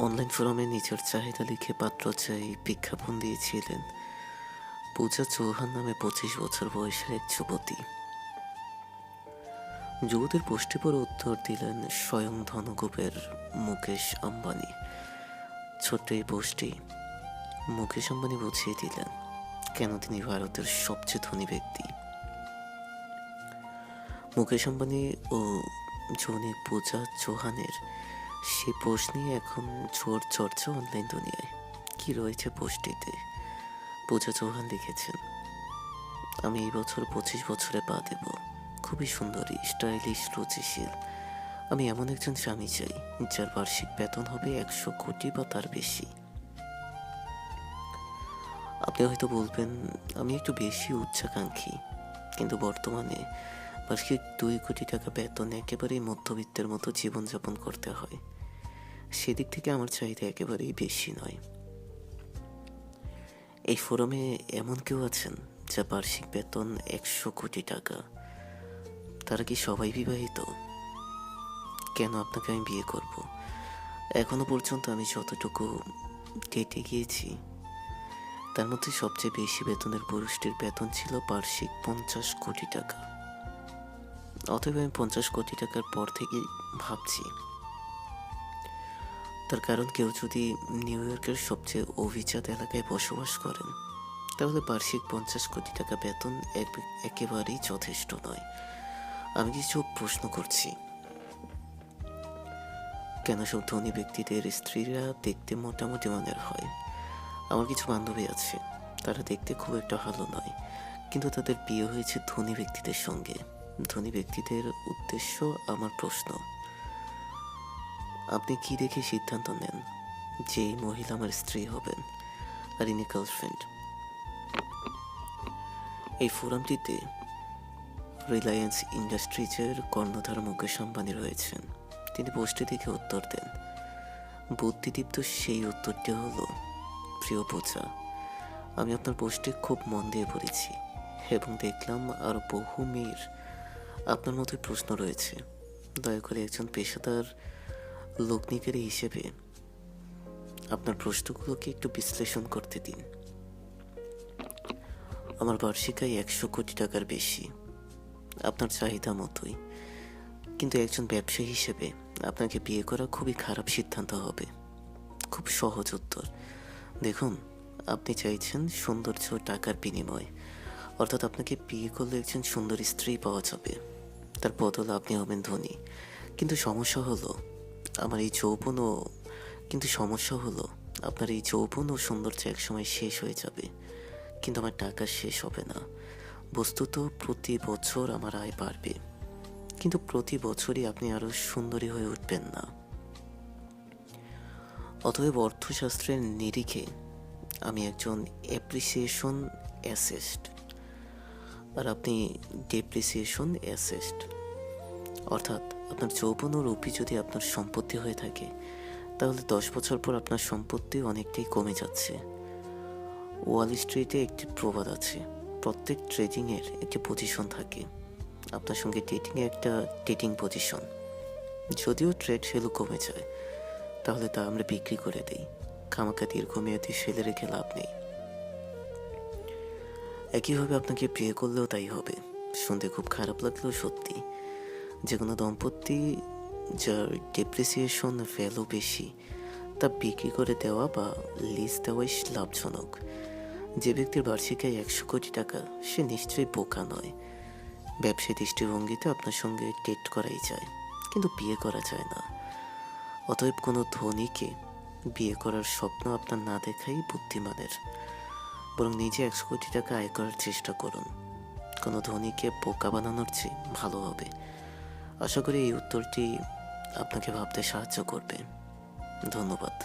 Online ফোরামে নিজের চাহিদা লিখে পাত্র চাই বিজ্ঞাপন দিয়েছিলেন পূজা চৌহান নামে 25 বছর বয়সের এক যুবতী। যুবতীর পোস্টে পরে উত্তর দিলেন স্বয়ং ধনকুবের মুকেশ আম্বানি। ছোট্ট এই পোস্টে মুকেশ আম্বানি বুঝিয়ে দিলেন কেন তিনি ভারতের সবচেয়ে ধনী ব্যক্তি। মুকেশ আম্বানি ও জনি পূজা চৌহানের সেই পোস্ট নিয়ে এখন জোর চর্চা অনলাইন দুনিয়ায়। কি রয়েছে পোস্টটিতে? পূজা চৌহান লিখেছেন, আমি এই বছর 25 বছরে পা দেব। খুবই সুন্দরী, স্টাইলিশ, রুচিশীল। আমি এমন একজন স্বামী চাই যার বার্ষিক বেতন হবে 100 কোটি বা তার বেশি। আপনি হয়তো বলবেন আমি একটু বেশি উচ্চাকাঙ্ক্ষী, কিন্তু বর্তমানে বার্ষিক 2 কোটি টাকা বেতন একেবারেই মধ্যবিত্তের মতো জীবনযাপন করতে হয়। সেদিক থেকে আমার চাহিদা একেবারেই বেশি নয়। এই ফোরামে এমন কেউ আছেন যার বার্ষিক বেতন 100 কোটি টাকা? তারা কি সবাই বিবাহিত? কেন আপনাকে আমি বিয়ে করব? এখনো পর্যন্ত আমি যতটুকু ডেটে গিয়েছি তার মধ্যে সবচেয়ে বেশি বেতনের পুরুষটির বেতন ছিল বার্ষিক 50 কোটি টাকা। অতএব আমি 50 কোটি টাকার পর থেকেই ভাবছি। তার কারণ কেউ যদি নিউ ইয়র্কের সবচেয়ে অভিজাত এলাকায় বসবাস করেন তাহলে বার্ষিক 50 কোটি টাকা বেতন একেবারেই যথেষ্ট নয়। আমি কিছু প্রশ্ন করছি, কেন সব ধনী ব্যক্তিদের স্ত্রীরা দেখতে মোটামুটি মানের হয়? আমার কিছু বান্ধবী আছে, তারা দেখতে খুব একটা ভালো নয়, কিন্তু তাদের বিয়ে হয়েছে ধনী ব্যক্তিদের সঙ্গে। ধনী ব্যক্তিদের উদ্দেশ্য আমার প্রশ্ন, আপনি কি দেখে সিদ্ধান্ত নেন যে এই মহিলা আমার স্ত্রী হবেন আর ইনি গার্লফ্রেন্ড? এই ফোরামটিতে রিলায়েন্স ইন্ডাস্ট্রিজের কর্ণধার মুকেশ আম্বানি রয়েছেন। তিনি পোস্টে দেখে উত্তর দেন। বুদ্ধিদীপ্ত সেই উত্তরটি হলো, প্রিয় পূজা, আমি আপনার পোস্টে খুব মন দিয়ে পড়েছি এবং দেখলাম আরও বহু মেয়ের আপনার মতোই প্রশ্ন রয়েছে। দয়া করে একজন পেশাদার লগ্নিকারী হিসেবে আপনার প্রশ্নগুলোকে একটু বিশ্লেষণ করতে দিন। আমার বার্ষিক আয় 100 কোটি টাকার বেশি, আপনার চাহিদা মতোই, কিন্তু একজন ব্যবসায়ী হিসেবে আপনাকে বিয়ে করা খুবই খারাপ সিদ্ধান্ত হবে। খুব সহজ উত্তর। দেখুন, আপনি চাইছেন সৌন্দর্য টাকার বিনিময়, অর্থাৎ আপনাকে বিয়ে করলে একজন সুন্দর স্ত্রী পাওয়া যাবে, তার বদলে আপনি হবেন ধনী। কিন্তু সমস্যা হলো আপনার এই যৌবন ও সৌন্দর্য একসময় শেষ হয়ে যাবে, কিন্তু আমার টাকা শেষ হবে না। বস্তুত প্রতি বছর আমার আয় বাড়বে, কিন্তু প্রতি বছরই আপনি আরো সুন্দরী হয়ে উঠবেন না। অতএব অর্থশাস্ত্রের নিরিখে আমি একজন অ্যাপ্রিসিয়েশন অ্যাসেট আর আপনি ডেপ্রিসিয়েশন অ্যাসেট। অর্থাৎ আপনার যৌবন ও রূপই যদি আপনার সম্পত্তি হয়ে থাকে তাহলে 10 বছর পর আপনার সম্পত্তি অনেকটাই কমে যাচ্ছে। ওয়াল স্ট্রিটে একটি প্রবাদ আছে, প্রত্যেক ট্রেডিংয়ের একটি পজিশন থাকে। আপনার সঙ্গে ডেটিংয়ে একটা ডেটিং পজিশন। যদিও ট্রেড ভ্যালু কমে যায় তাহলে তা আমরা বিক্রি করে দিই। খামাখা দীর্ঘমেয়াদী ফেলে রেখে লাভ নেই। একইভাবে আপনাকে বিয়ে করলেও তাই হবে। শুনতে খুব খারাপ লাগলেও সত্যি। যে কোনো দম্পতি যার ডেপ্রিসিয়েশন ভ্যালু বেশি তা বিক্রি করে দেওয়া বা লিজ দেওয়াই লাভজনক। যে ব্যক্তির বার্ষিক আয় 100 কোটি টাকা সে নিশ্চয়ই বোকা নয়। ব্যবসায়ী দৃষ্টিভঙ্গিতে আপনার সঙ্গে ডেট করাই যায়, কিন্তু বিয়ে করা যায় না। অতএব কোনো ধনীকে বিয়ে করার স্বপ্ন আপনার না দেখাই বুদ্ধিমানের, বরং নিজে 100 কোটি টাকা আয় করার চেষ্টা করুন। কোনো ধনীকে বোকা বানানোর চেয়ে ভালো হবে। আশা করি এই উত্তরটি আপনাকে ভাবতে সাহায্য করবে। ধন্যবাদ।